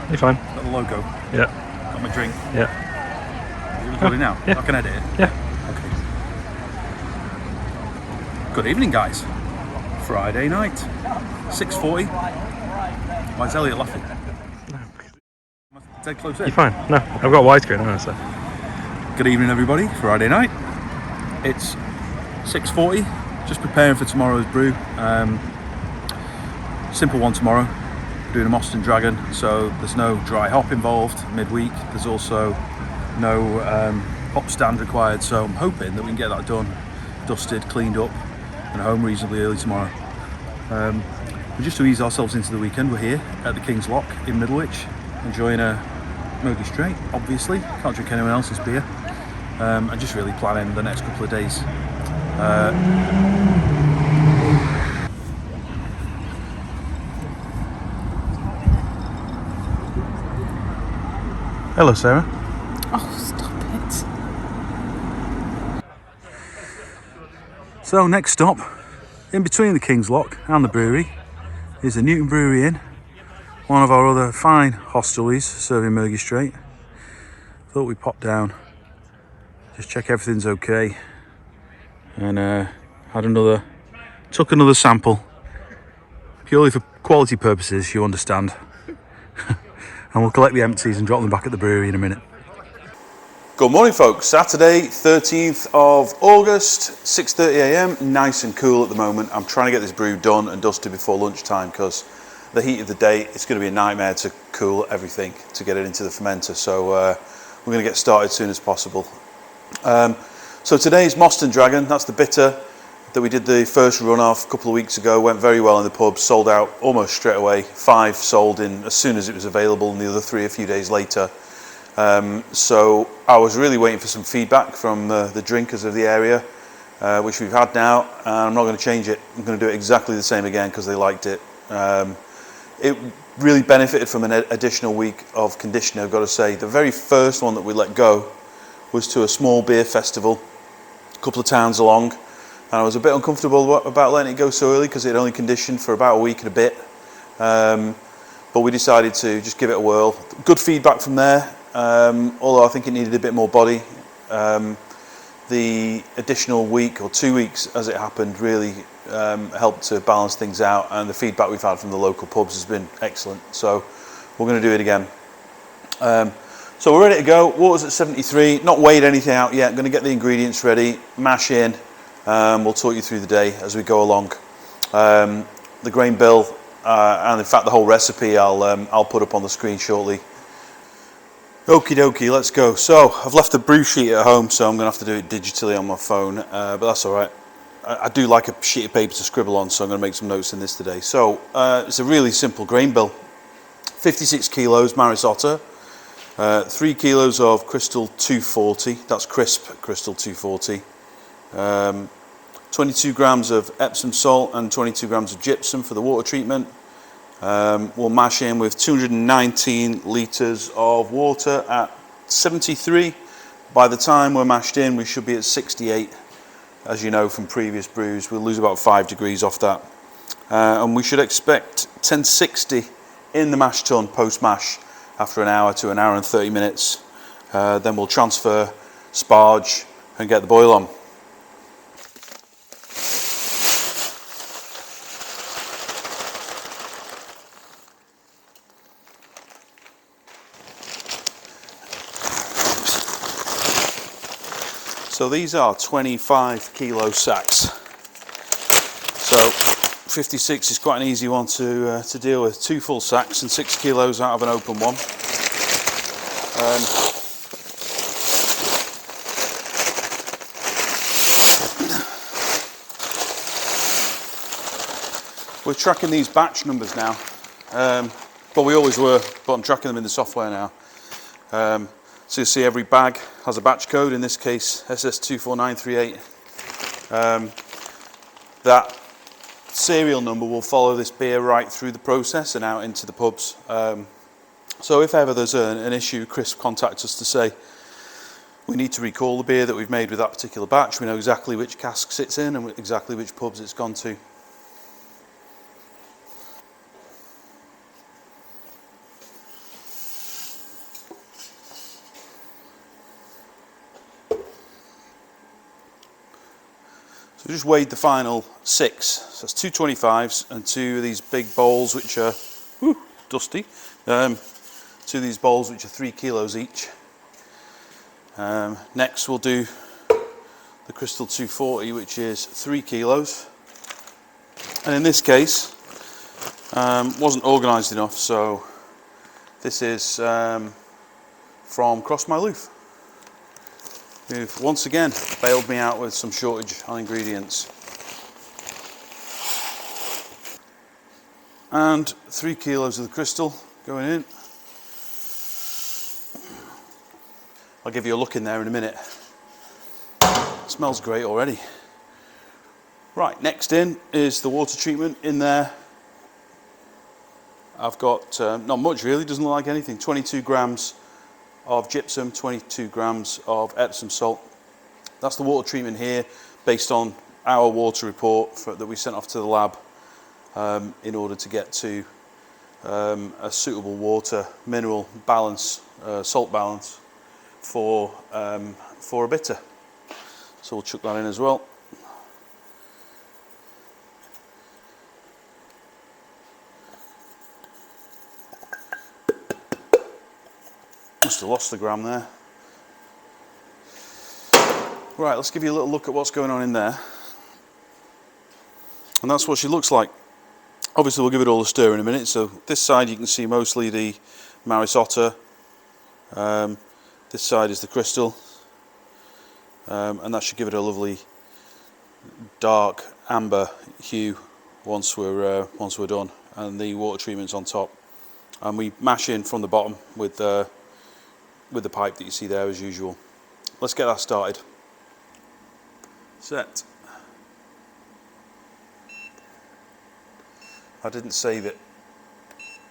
You're fine. Got the logo. Yeah. Got my drink. Yeah. Are you recording now? Yeah. I can edit it. Yeah. Okay. Good evening, guys. Friday night, 6:40. Why is Elliot laughing? Dead close in. You're fine. No, I've got widescreen on, so. Good evening, everybody. Friday night. It's 6:40. Just preparing for tomorrow's brew. Simple one tomorrow. Doing a Moston Dragon, so there's no dry hop involved midweek. There's also no hop stand required, so I'm hoping that we can get that done, dusted, cleaned up, and home reasonably early tomorrow. Just to ease ourselves into the weekend, we're here at the King's Lock in Middlewich, enjoying a Mogi Straight, obviously. Can't drink anyone else's beer. And just really planning the next couple of days. Hello, Sarah. Oh, stop it. So, next stop, in between the King's Lock and the brewery, is the Newton Brewery Inn, one of our other fine hostelries serving Mogi Straight. Thought we'd pop down, just check everything's okay, and took another sample, purely for quality purposes, you understand. And we'll collect the empties and drop them back at the brewery in a minute. Good morning, folks. Saturday, 13th of August, 6:30 a.m. Nice and cool at the moment. I'm trying to get this brew done and dusted before lunchtime because the heat of the day, it's going to be a nightmare to cool everything to get it into the fermenter. So we're going to get started as soon as possible. So today's Moston Dragon, that's the bitter that we did the first run off a couple of weeks ago. Went very well in the pub, sold out almost straight away. 5 sold in as soon as it was available, and the other 3 a few days later. So I was really waiting for some feedback from the drinkers of the area, which we've had now, and I'm not going to change it. I'm going to do it exactly the same again because they liked it. It really benefited from an additional week of conditioning, I've got to say. The very first one that we let go was to a small beer festival a couple of towns along, and I was a bit uncomfortable about letting it go so early because it only conditioned for about a week and a bit. But we decided to just give it a whirl. Good feedback from there. Although I think it needed a bit more body. The additional week or 2 weeks as it happened really helped to balance things out, and the feedback we've had from the local pubs has been excellent, so we're going to do it again. So we're ready to go. Water's at 73, not weighed anything out yet. I'm going to get the ingredients ready, mash in, we'll talk you through the day as we go along. The grain bill and in fact the whole recipe I'll put up on the screen shortly. Okie dokie, let's go. So I've left the brew sheet at home, so I'm going to have to do it digitally on my phone, but that's all right. I do like a sheet of paper to scribble on, so I'm going to make some notes in this today. So it's a really simple grain bill. 56 kilos Maris Otter, 3 kilos of Crystal 240, that's crisp Crystal 240, 22 grams of Epsom salt and 22 grams of gypsum for the water treatment. We'll mash in with 219 litres of water at 73. By the time we're mashed in, we should be at 68. As you know from previous brews, we'll lose about 5 degrees off that. And we should expect 1060 in the mash tun post-mash after an hour to an hour and 30 minutes. Then we'll transfer, sparge and get the boil on. So these are 25 kilo sacks. So 56 is quite an easy one to deal with. 2 full sacks and 6 kilos out of an open one. We're tracking these batch numbers now. Well, we always were, but I'm tracking them in the software now. So you'll see every bag has a batch code, in this case SS24938. That serial number will follow this beer right through the process and out into the pubs. So if ever there's an issue, Chris contacts us to say we need to recall the beer that we've made with that particular batch. We know exactly which casks it's in and exactly which pubs it's gone to. So we just weighed the final 6. So that's 2 25s and 2 of these big bowls which are dusty. 2 of these bowls which are 3 kilos each. Next we'll do the Crystal 240, which is 3 kilos. And in this case, wasn't organised enough, so this is from Cross My Loof, who've once again bailed me out with some shortage on ingredients. And 3 kilos of the Crystal going in. I'll give you a look in there in a minute. It smells great already. Right, next in is the water treatment. In there I've got not much really, doesn't look like anything. 22 grams of gypsum, 22 grams of Epsom salt. That's the water treatment here based on our water report that we sent off to the lab in order to get to a suitable water mineral balance, salt balance for a bitter. So we'll chuck that in as well. Must have lost the gram there. Right, let's give you a little look at what's going on in there. And that's what she looks like. Obviously we'll give it all a stir in a minute. So this side you can see mostly the Maris Otter. This side is the Crystal. And that should give it a lovely dark amber hue once we're done. And the water treatment's on top. And we mash in from the bottom with the pipe that you see there as usual. Let's get that started. Set. I didn't save it.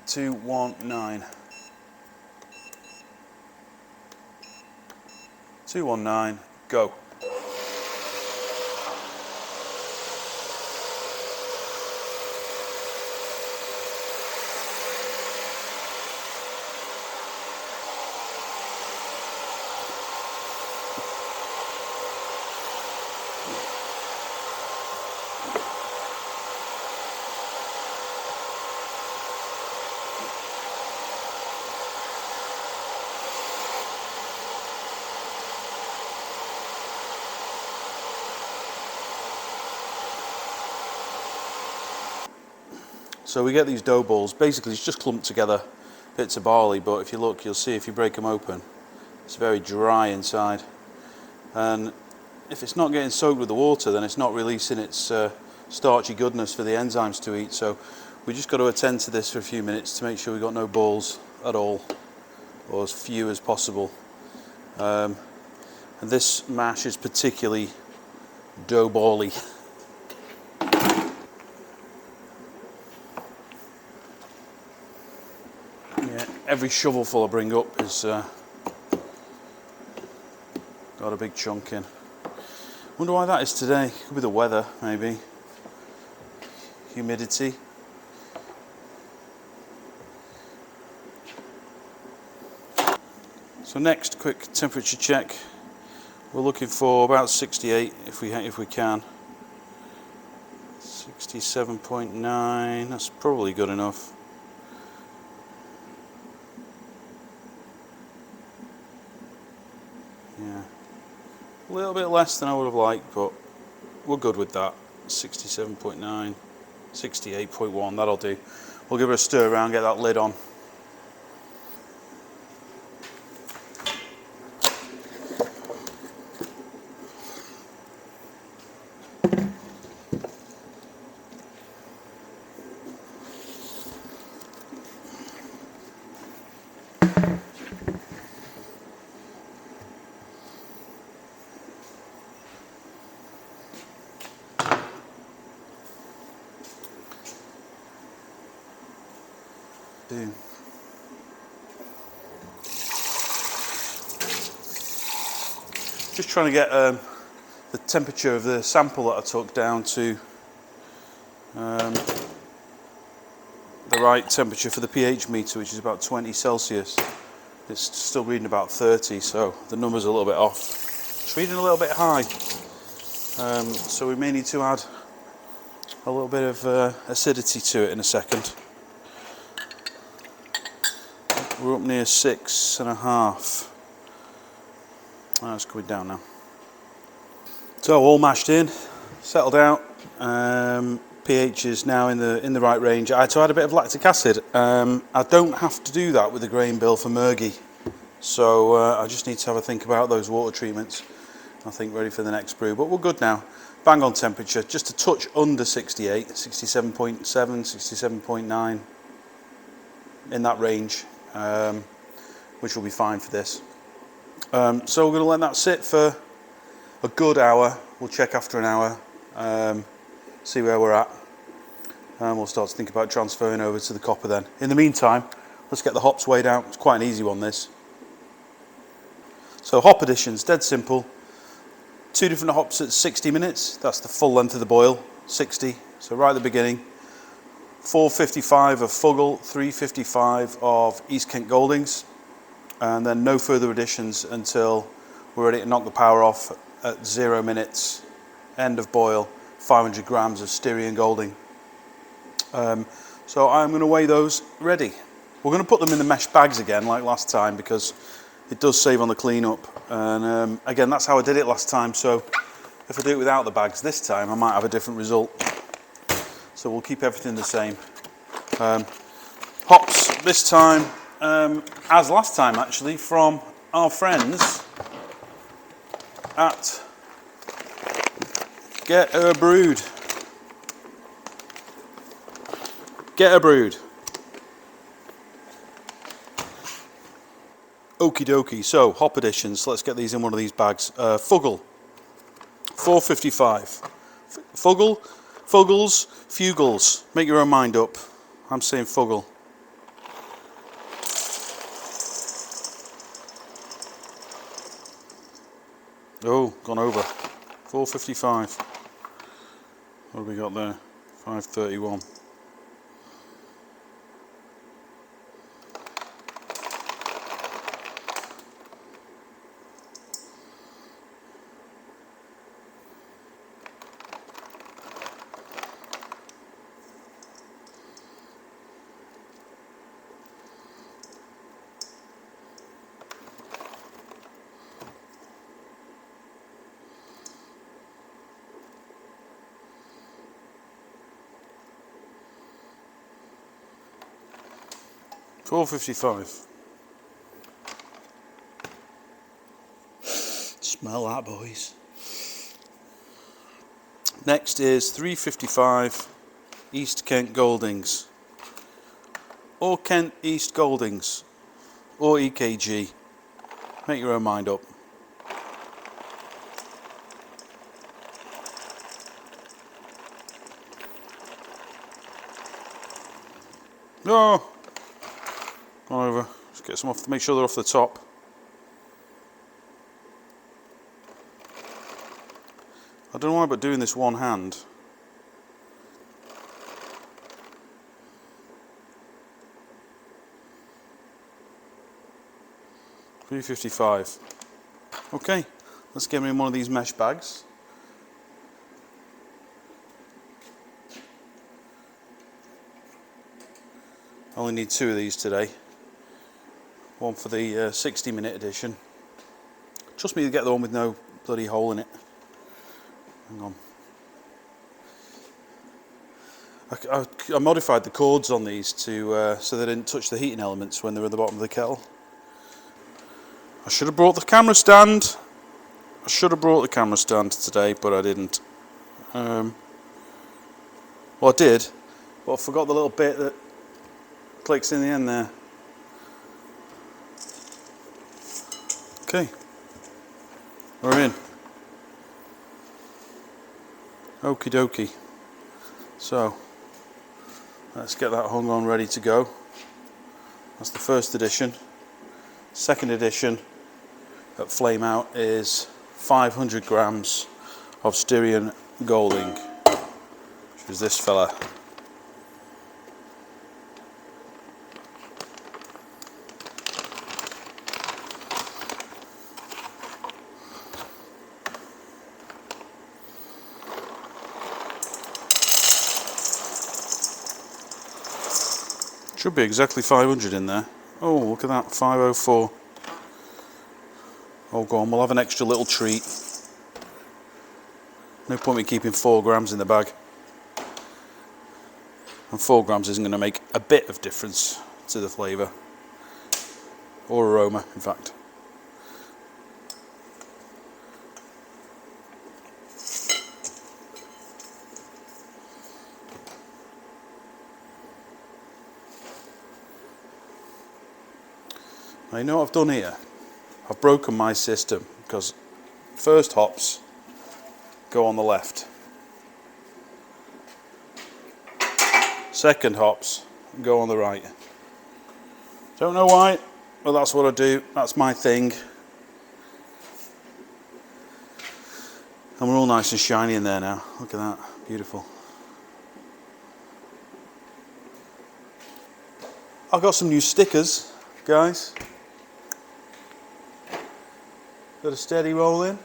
219. 219, go. So we get these dough balls. Basically it's just clumped together bits of barley, but if you look you'll see if you break them open it's very dry inside, and if it's not getting soaked with the water then it's not releasing its starchy goodness for the enzymes to eat. So we just got to attend to this for a few minutes to make sure we've got no balls at all, or as few as possible. And this mash is particularly dough bally. Every shovelful I bring up is got a big chunk in. Wonder why that is today. Could be the weather, maybe. Humidity. So next, quick temperature check. We're looking for about 68 if we can. 67.9. That's probably good enough. Yeah, a little bit less than I would have liked, but we're good with that. 67.9, 68.1, that'll do. We'll give her a stir around, get that lid on. Boom. Just trying to get the temperature of the sample that I took down to the right temperature for the pH meter, which is about 20 Celsius. It's still reading about 30, so the number's a little bit off. It's reading a little bit high. So we may need to add a little bit of acidity to it in a second. We're up near 6.5. That's going down now. So all mashed in, settled out. pH is now in the right range. I had to add a bit of lactic acid. I don't have to do that with the grain bill for Murgy, so I just need to have a think about those water treatments. I think ready for the next brew, but we're good now. Bang on temperature, just a touch under 68, 67.7, 67.9, in that range, which will be fine for this. So we're going to let that sit for a good hour. We'll check after an hour, see where we're at, and we'll start to think about transferring over to the copper then. In the meantime, let's get the hops weighed out. It's quite an easy one, this. So hop additions, dead simple. 2 different hops at 60 minutes, that's the full length of the boil, 60, so right at the beginning. 455 of Fuggle, 355 of East Kent Goldings, and then no further additions until we're ready to knock the power off at 0 minutes, end of boil, 500 grams of Styrian Golding. So I'm going to weigh those ready. We're going to put them in the mesh bags again like last time because it does save on the cleanup, and again that's how I did it last time, so if I do it without the bags this time I might have a different result. So we'll keep everything the same. Hops this time, as last time actually, from our friends at Get Her Brewed. Get Her Brewed. Okie dokie, so hop additions, let's get these in one of these bags. Fuggle, 455. Fuggles, Fugles, make your own mind up. I'm saying Fuggle. Oh, gone over. 455. What have we got there? 531. $4.55. Smell that, boys. Next is $3.55 East Kent Goldings, or Kent East Goldings, or EKG. Make your own mind up. No. Gone over. Let's get some off to make sure they're off the top. I don't know why, but doing this one hand. $3.55. Okay, let's get them in one of these mesh bags. I only need 2 of these today. One for the 60-minute edition. Trust me to get the one with no bloody hole in it. Hang on. I modified the cords on these to so they didn't touch the heating elements when they were at the bottom of the kettle. I should have brought the camera stand. I should have brought the camera stand today, but I didn't. Well, I did, but I forgot the little bit that clicks in the end there. Okay, we're in. Okie dokie. So, let's get that hung on ready to go. That's the first edition. Second edition at flame out is 500 grams of Styrian Golding, which is this fella. Should be exactly 500 in there. Oh, look at that, 504. Oh, go on, we'll have an extra little treat. No point in keeping 4 grams in the bag. And 4 grams isn't going to make a bit of difference to the flavour. Or aroma, in fact. Now, you know what I've done here? I've broken my system because first hops go on the left. Second hops go on the right. Don't know why, but that's what I do. That's my thing. And we're all nice and shiny in there now. Look at that, beautiful. I've got some new stickers, guys. Got a steady roll in.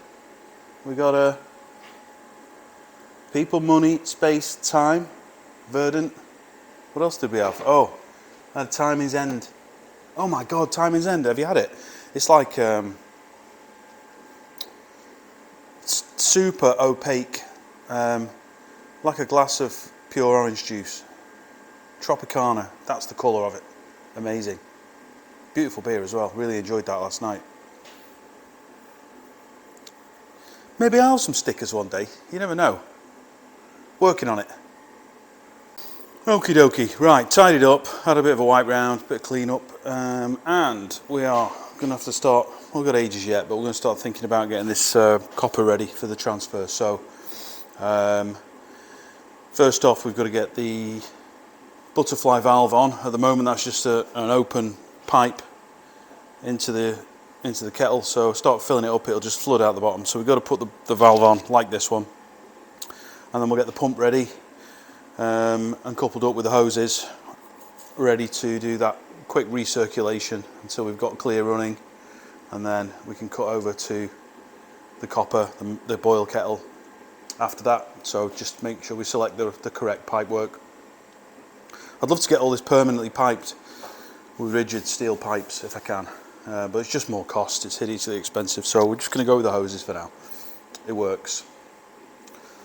We got a people, money, space, time, verdant. What else did we have? Oh, and time is end. Oh my God, time is end. Have you had it? It's like super opaque, like a glass of pure orange juice. Tropicana. That's the colour of it. Amazing. Beautiful beer as well. Really enjoyed that last night. Maybe I'll have some stickers one day. You never know. Working on it. Okie dokie. Right, tidied up. Had a bit of a wipe round, bit of clean up, and we are going to have to start. We've got ages yet, but we're going to start thinking about getting this copper ready for the transfer. So, first off, we've got to get the butterfly valve on. At the moment, that's just an open pipe into the kettle. So start filling it up, it'll just flood out the bottom. So we've got to put the valve on like this one, and then we'll get the pump ready and coupled up with the hoses, ready to do that quick recirculation until we've got clear running, and then we can cut over to the copper, the boil kettle after that. So just make sure we select the correct pipe work. I'd love to get all this permanently piped with rigid steel pipes if I can, but it's just more cost, it's hideously expensive, so we're just going to go with the hoses for now. It works.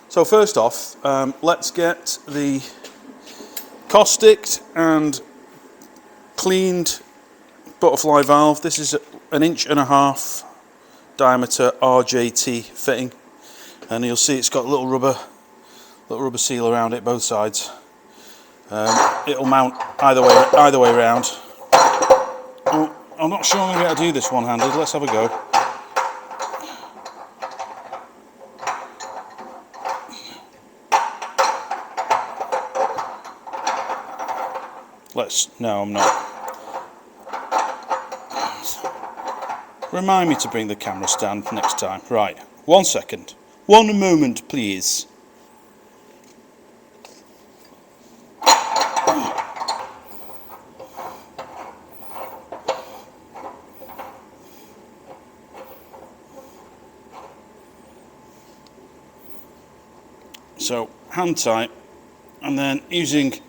So first off, let's get the caustic and cleaned butterfly valve. This is an 1.5" diameter RJT fitting, and you'll see it's got a little rubber seal around it, both sides. It'll mount either way around. Oh, I'm not sure I'm going to be able to do this one-handed. Let's have a go. No, I'm not. Remind me to bring the camera stand next time. Right, 1 second. 1 moment, please. So, hand tight, and then using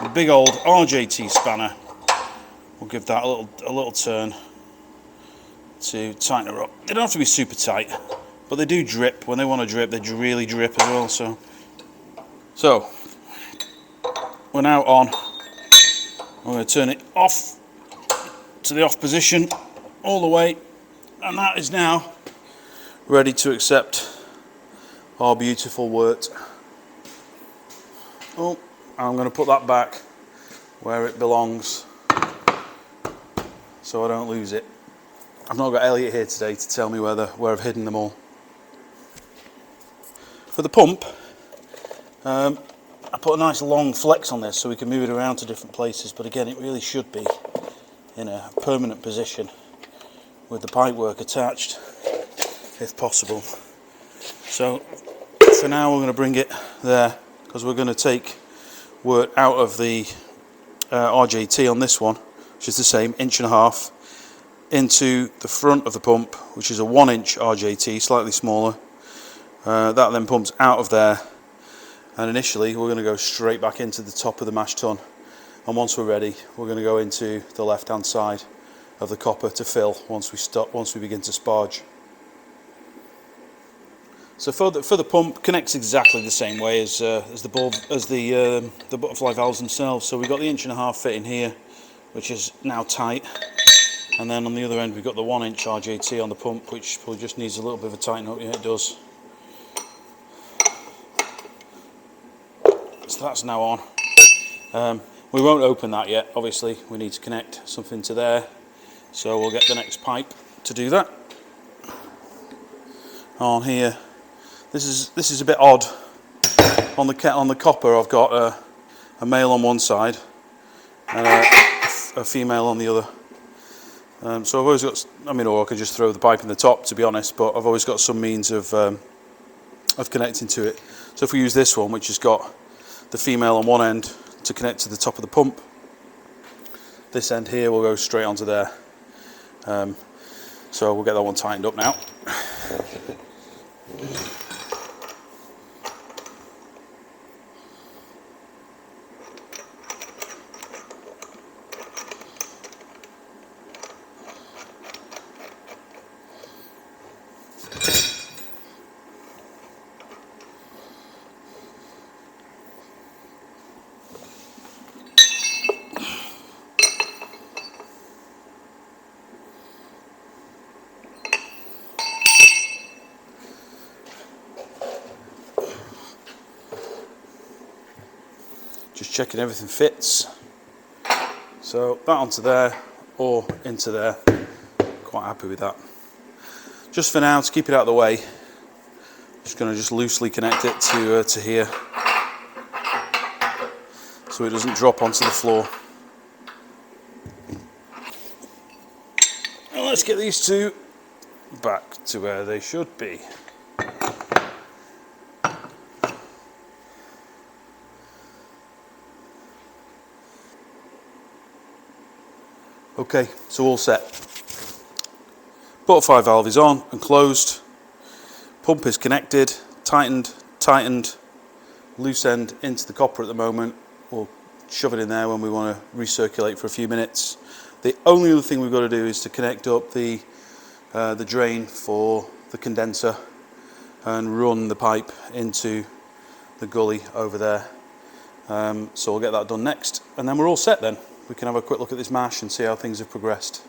a big old RJT spanner, we'll give that a little turn to tighten her up. They don't have to be super tight, but they do drip. When they want to drip, they really drip as well. So we're now on. I'm going to turn it off to the off position all the way, and that is now ready to accept our beautiful wort. Oh, I'm going to put that back where it belongs so I don't lose it. I've not got Elliot here today to tell me where I've hidden them all. For the pump, I put a nice long flex on this so we can move it around to different places, but again, it really should be in a permanent position with the pipework attached if possible. So for now we're going to bring it there, because we're going to take wort out of the RJT on this one, which is the same 1.5", into the front of the pump, which is a 1-inch RJT, slightly smaller. That then pumps out of there, and initially we're going to go straight back into the top of the mash tun and once we're ready, we're going to go into the left-hand side of the copper to fill once we begin to sparge. So for the pump, connects exactly the same way as the butterfly valves themselves. So we've got the 1.5" fit in here, which is now tight, and then on the other end we've got the 1" RJT on the pump, which probably just needs a little bit of a tighten up. Yeah, it does. So that's now on. We won't open that yet, obviously. We need to connect something to there, so we'll get the next pipe to do that. On here, this is a bit odd. On the copper, I've got a male on one side and a female on the other. So I've always got, or I could just throw the pipe in the top, to be honest, but I've always got some means of connecting to it. So if we use this one, which has got the female on one end to connect to the top of the pump, this end here will go straight onto there. So we'll get that one tightened up now. Just checking everything fits. So that onto there or into there. Quite happy with that. Just for now, to keep it out of the way, just going to just loosely connect it to here, so it doesn't drop onto the floor. And let's get these two back to where they should be. Okay, so all set. Butterfly valve is on and closed. Pump is connected, tightened, loose end into the copper at the moment. We'll shove it in there when we want to recirculate for a few minutes. The only other thing we've got to do is to connect up the drain for the condenser and run the pipe into the gully over there. So we'll get that done next, and then we're all set then. We can have a quick look at this mash and see how things have progressed.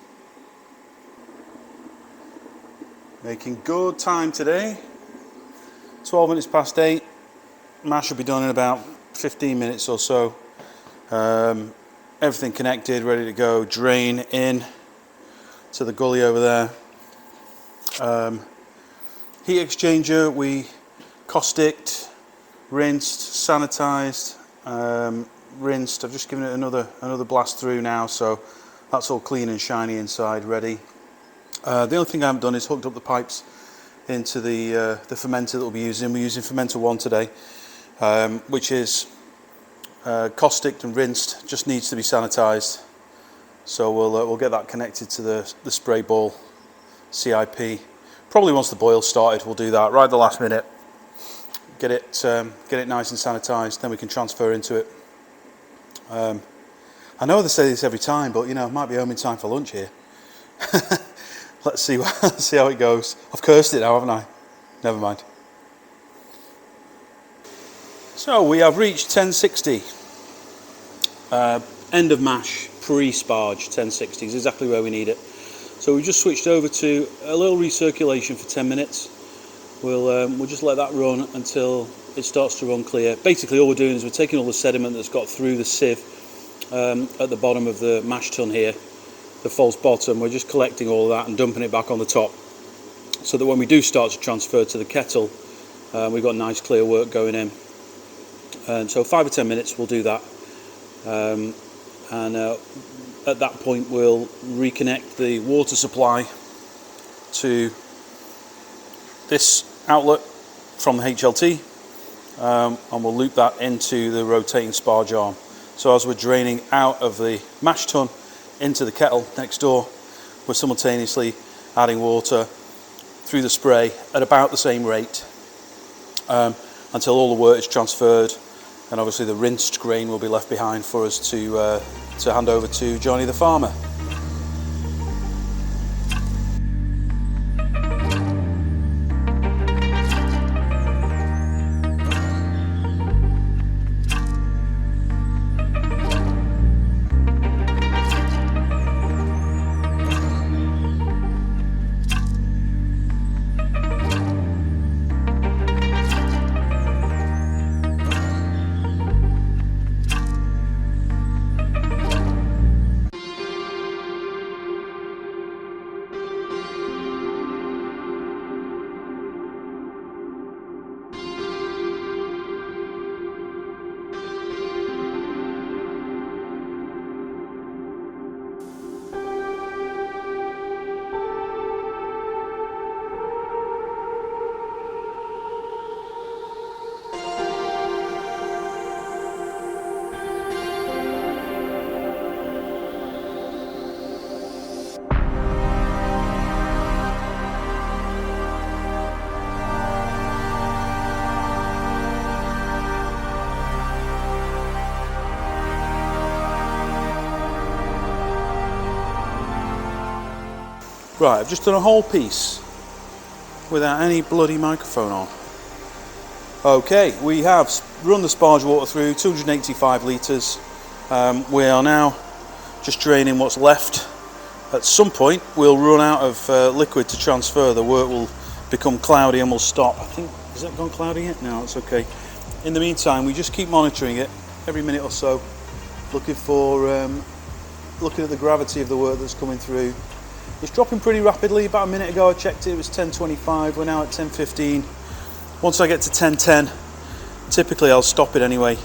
Making good time today. 12 minutes past 8. Mash will be done in about 15 minutes or so. Everything connected, ready to go. Drain in to the gully over there. Heat exchanger, we causticked, rinsed, sanitized, rinsed. I've just given it another blast through now, so that's all clean and shiny inside, ready. The only thing I haven't done is hooked up the pipes into the fermenter that we'll be using. We're using fermenter 1 today, which is causticked and rinsed, just needs to be sanitized. So we'll get that connected to the spray ball CIP. Probably once the boil started, we'll do that right at the last minute. Get it nice and sanitized, then we can transfer into it. I know they say this every time, but it might be home in time for lunch here. Let's see how it goes. I've cursed it now, haven't I? Never mind. So we have reached 1060. End of mash, pre-sparge, 1060 is exactly where we need it. So we just switched over to a little recirculation for 10 minutes. We'll just let that run until it starts to run clear. Basically all we're doing is we're taking all the sediment that's got through the sieve at the bottom of the mash tun here, the false bottom. We're just collecting all of that and dumping it back on the top, so that when we do start to transfer to the kettle, we've got nice clear work going in. So 5 or 10 minutes we'll do that, and at that point we'll reconnect the water supply to this outlet from the HLT, and we'll loop that into the rotating sparge arm. So as we're draining out of the mash tun into the kettle next door, we're simultaneously adding water through the spray at about the same rate, until all the work is transferred and obviously the rinsed grain will be left behind for us to hand over to Johnny the farmer. Right, I've just done a whole piece without any bloody microphone on. Okay, we have run the sparge water through, 285 litres. We are now just draining what's left. At some point we'll run out of liquid to transfer. The work will become cloudy and we'll stop. I think, has that gone cloudy yet? No, it's okay. In the meantime, we just keep monitoring it every minute or so, looking at the gravity of the work that's coming through. It's dropping pretty rapidly. About a minute ago I checked it was 10:25, we're now at 10:15. Once I get to 10:10, typically I'll stop it anyway.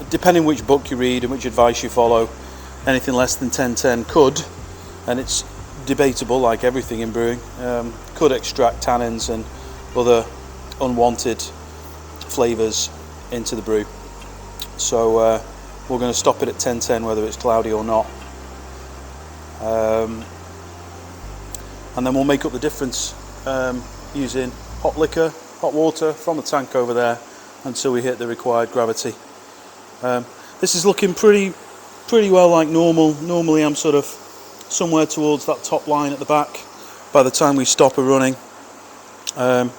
Depending which book you read and which advice you follow, anything less than 10:10 could, and it's debatable like everything in brewing, could extract tannins and other unwanted flavours into the brew. So we're going to stop it at 10:10 whether it's cloudy or not. And then we'll make up the difference using hot liquor, hot water from the tank over there until we hit the required gravity. This is looking pretty well like normal. Normally I'm sort of somewhere towards that top line at the back by the time we stop a running, and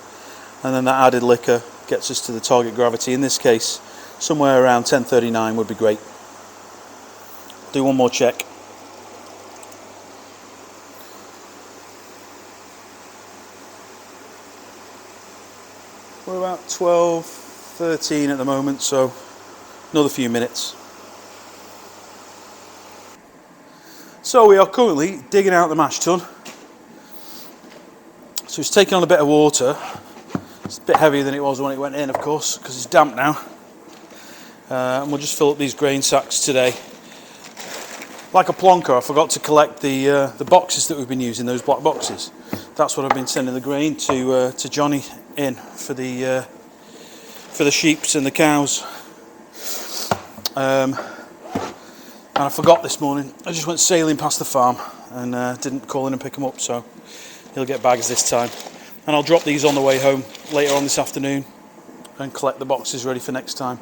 then that added liquor gets us to the target gravity. In this case, somewhere around 10:39 would be great. Do one more check. We're about 12:13 at the moment, so another few minutes. So we are currently digging out the mash tun. So it's taken on a bit of water. It's a bit heavier than it was when it went in, of course, because it's damp now. And we'll just fill up these grain sacks today. Like a plonker, I forgot to collect the boxes that we've been using, those black boxes. That's what I've been sending the grain to Johnny in for the sheeps and the cows. And I forgot this morning. I just went sailing past the farm and didn't call in and pick them up, so he'll get bags this time. And I'll drop these on the way home later on this afternoon and collect the boxes ready for next time.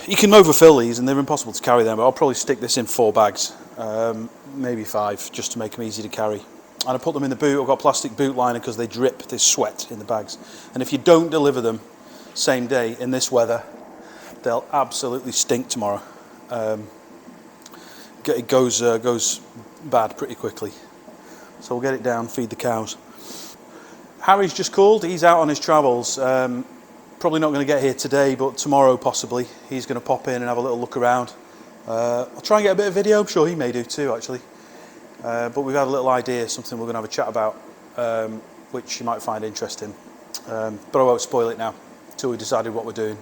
You can overfill these and they're impossible to carry them, but I'll probably stick this in 4 bags, maybe 5, just to make them easy to carry. And I put them in the boot. I've got a plastic boot liner because they drip this sweat in the bags. And if you don't deliver them same day in this weather, they'll absolutely stink tomorrow. It goes bad pretty quickly. So we'll get it down, feed the cows. Harry's just called. He's out on his travels. Probably not going to get here today, but tomorrow possibly. He's going to pop in and have a little look around. I'll try and get a bit of video. I'm sure he may do too, actually. But we've had a little idea, something we're going to have a chat about, which you might find interesting. But I won't spoil it now until we decided what we're doing.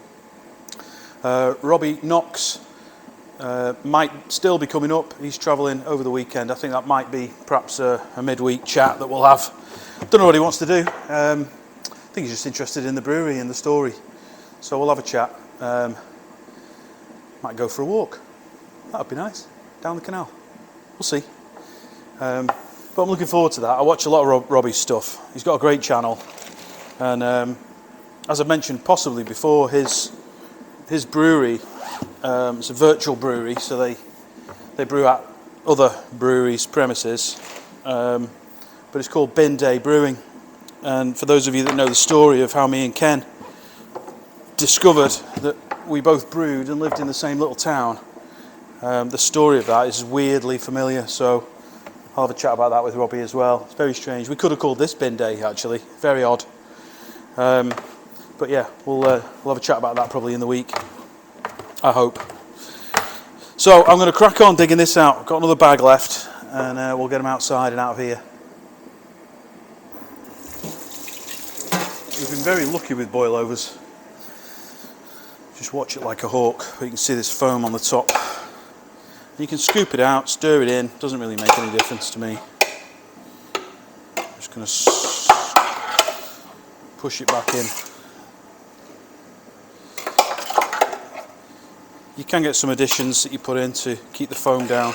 Robbie Knox might still be coming up. He's travelling over the weekend. I think that might be perhaps a midweek chat that we'll have. Don't know what he wants to do. I think he's just interested in the brewery and the story. So we'll have a chat. Might go for a walk. That would be nice. Down the canal. We'll see. But I'm looking forward to that. I watch a lot of Robbie's stuff. He's got a great channel. And as I mentioned possibly before, his brewery, it's a virtual brewery, so they brew at other breweries' premises, but it's called Brewday Brewing. And for those of you that know the story of how me and Ken discovered that we both brewed and lived in the same little town, the story of that is weirdly familiar, so I'll have a chat about that with Robbie as well. It's very strange. We could have called this Bin Day, actually. Very odd. But yeah, we'll have a chat about that probably in the week, I hope. So I'm going to crack on digging this out. I've got another bag left, and we'll get them outside and out of here. We've been very lucky with boilovers. Just watch it like a hawk. You can see this foam on the top. You can scoop it out, stir it in. Doesn't really make any difference to me. Just going to push it back in. You can get some additions that you put in to keep the foam down,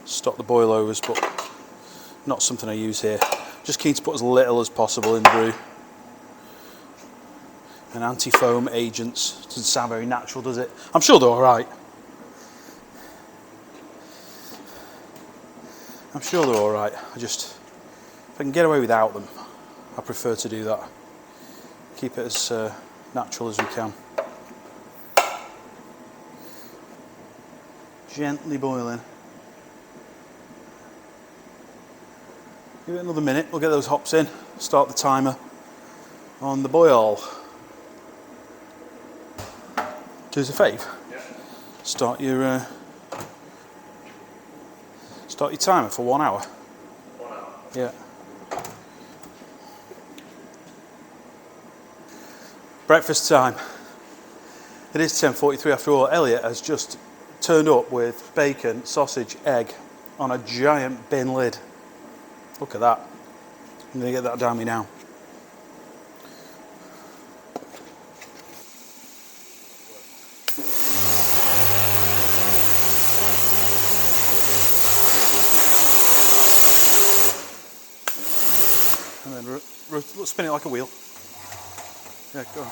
stop the boilovers, but not something I use here. Just keen to put as little as possible in brew. And anti-foam agents. Doesn't sound very natural, does it? I'm sure they're alright. I'm sure they're alright. If I can get away without them, I prefer to do that. Keep it as natural as we can. Gently boiling. Give it another minute, we'll get those hops in, start the timer on the boil. Do us a fave. Yeah. Start your timer for 1 hour. 1 hour. Yeah. Breakfast time. It is 10:43 after all. Elliot has just turned up with bacon, sausage, egg on a giant bin lid. Look at that. I'm going to get that down me now. And then spin it like a wheel. Yeah, go on.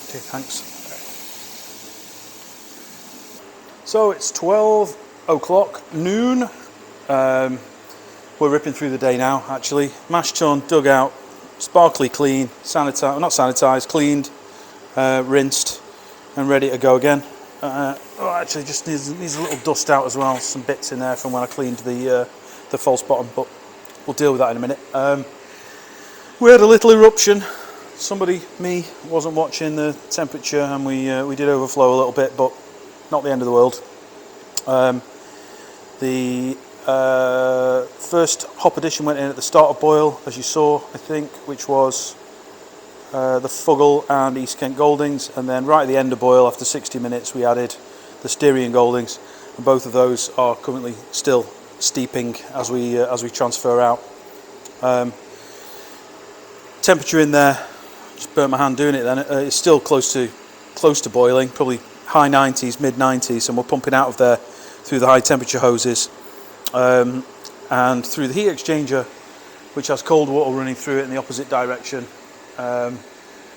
Okay, thanks. So it's 12 o'clock, noon. We're ripping through the day now, actually. Mash tun, dug out, sparkly clean, sanitized, not sanitized, cleaned, rinsed, and ready to go again. Actually, just needs a little dust out as well. Some bits in there from when I cleaned the false bottom, but we'll deal with that in a minute. We had a little eruption. Me, wasn't watching the temperature, and we did overflow a little bit, but not the end of the world. The first hop addition went in at the start of boil, as you saw, I think, which was the Fuggle and East Kent Goldings, and then right at the end of boil, after 60 minutes, we added the Styrian Goldings, and both of those are currently still steeping as we transfer out. Temperature in there, just burnt my hand doing it then, it's still close to boiling, probably high 90s, mid 90s, and we're pumping out of there through the high temperature hoses and through the heat exchanger, which has cold water running through it in the opposite direction. And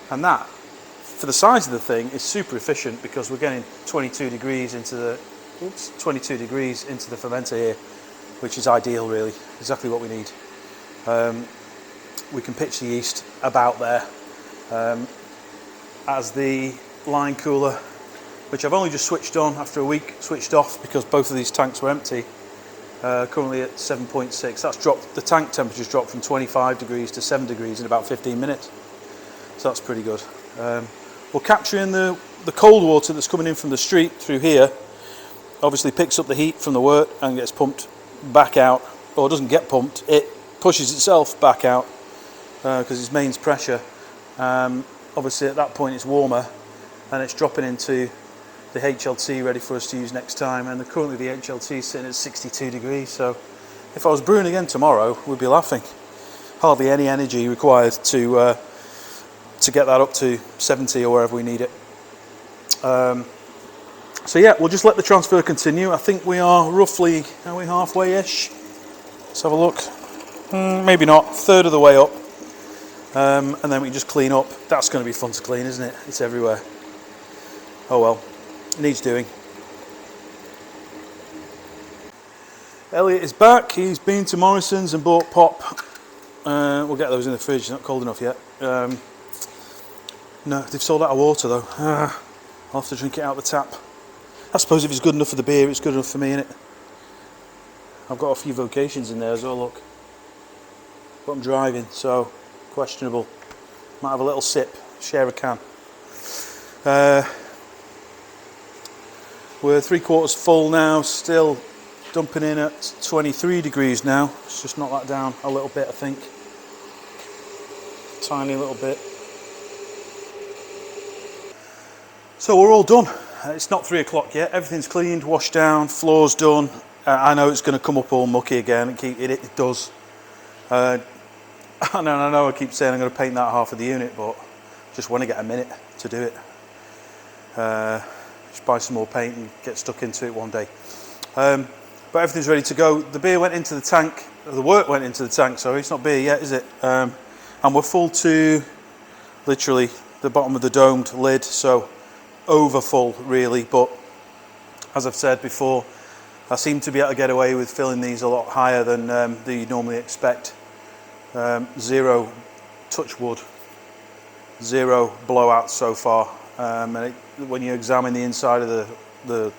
that, for the size of the thing, is super efficient because we're getting 22 degrees into the fermenter here, which is ideal, really, exactly what we need. We can pitch the yeast about there. As the line cooler, which I've only just switched on after a week, switched off because both of these tanks were empty, currently at 7.6. That's dropped, the tank temperature's dropped from 25 degrees to 7 degrees in about 15 minutes. So that's pretty good. We're capturing the cold water that's coming in from the street through here, obviously picks up the heat from the wort and gets pumped back out, or doesn't get pumped, it pushes itself back out because it's mains pressure. Obviously at that point it's warmer and it's dropping into the HLT ready for us to use next time, and currently the HLT is sitting at 62 degrees, so if I was brewing again tomorrow, we'd be laughing. Hardly any energy required to get that up to 70 or wherever we need it. So yeah, we'll just let the transfer continue. I think we are roughly, are we halfway-ish? Let's have a look. Maybe not, third of the way up. And then we just clean up. That's going to be fun to clean, isn't it? It's everywhere. Oh well, it needs doing. Elliot is back. He's been to Morrison's and bought pop. We'll get those in the fridge, it's not cold enough yet. No, they've sold out of water though. I'll have to drink it out of the tap. I suppose if it's good enough for the beer, it's good enough for me, innit? I've got a few vocations in there as well, look. But I'm driving, so questionable. Might have a little sip, share a can. We're 3/4 full now, still dumping in at 23 degrees now. Let's just knock that down a little bit, I think. Tiny little bit. So we're all done. It's not 3 o'clock yet. Everything's cleaned, washed down, floor's done. I know it's going to come up all mucky again. It does. I know I keep saying I'm going to paint that half of the unit, but just want to get a minute to do it. Just buy some more paint and get stuck into it one day. But everything's ready to go. The beer went into the tank. The wort went into the tank. Sorry, it's not beer yet, is it? And we're full to literally the bottom of the domed lid. So over full really, but as I've said before, I seem to be able to get away with filling these a lot higher than you normally expect. Zero touch wood, zero blowouts so far, and when you examine the inside of the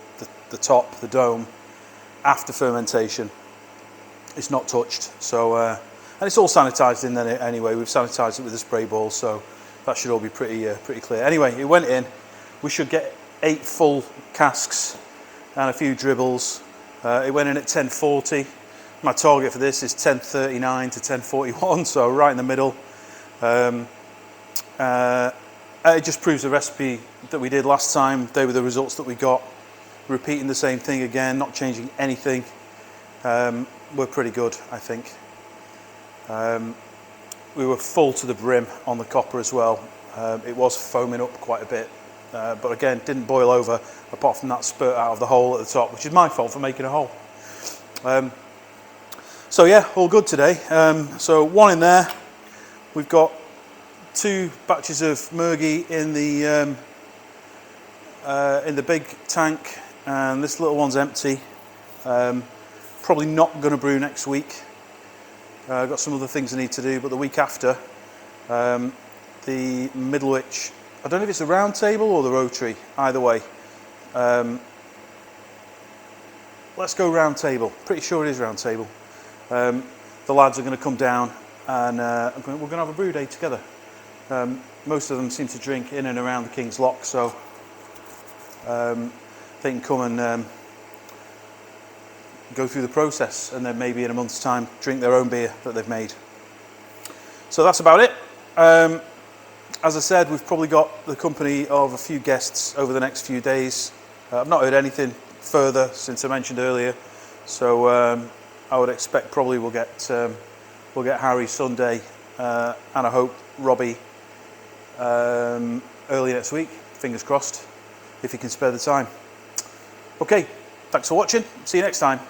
top, the dome, after fermentation, it's not touched. So and it's all sanitized in there anyway. We've sanitized it with a spray ball, so that should all be pretty clear. Anyway, it went in. We should get 8 full casks and a few dribbles. It went in at 1040. My target for this is 1039 to 1041, so right in the middle. It just proves the recipe that we did last time. They were the results that we got. Repeating the same thing again, not changing anything. We're pretty good, I think. We were full to the brim on the copper as well. It was foaming up quite a bit. But again, didn't boil over apart from that spurt out of the hole at the top, which is my fault for making a hole. So yeah, all good today. So one in there. We've got 2 batches of Murgy in the big tank, and this little one's empty. Probably not going to brew next week. I've got some other things I need to do, but the week after, the Middlewich, I don't know if it's the round table or the rotary, either way. Let's go round table. Pretty sure it is round table. The lads are going to come down and we're going to have a brew day together. Most of them seem to drink in and around the King's Lock, so they can come and go through the process, and then maybe in a month's time drink their own beer that they've made. So that's about it. As I said, we've probably got the company of a few guests over the next few days. I've not heard anything further since I mentioned earlier, so I would expect probably we'll get Harry Sunday, and I hope Robbie early next week. Fingers crossed, if he can spare the time. Okay, thanks for watching. See you next time.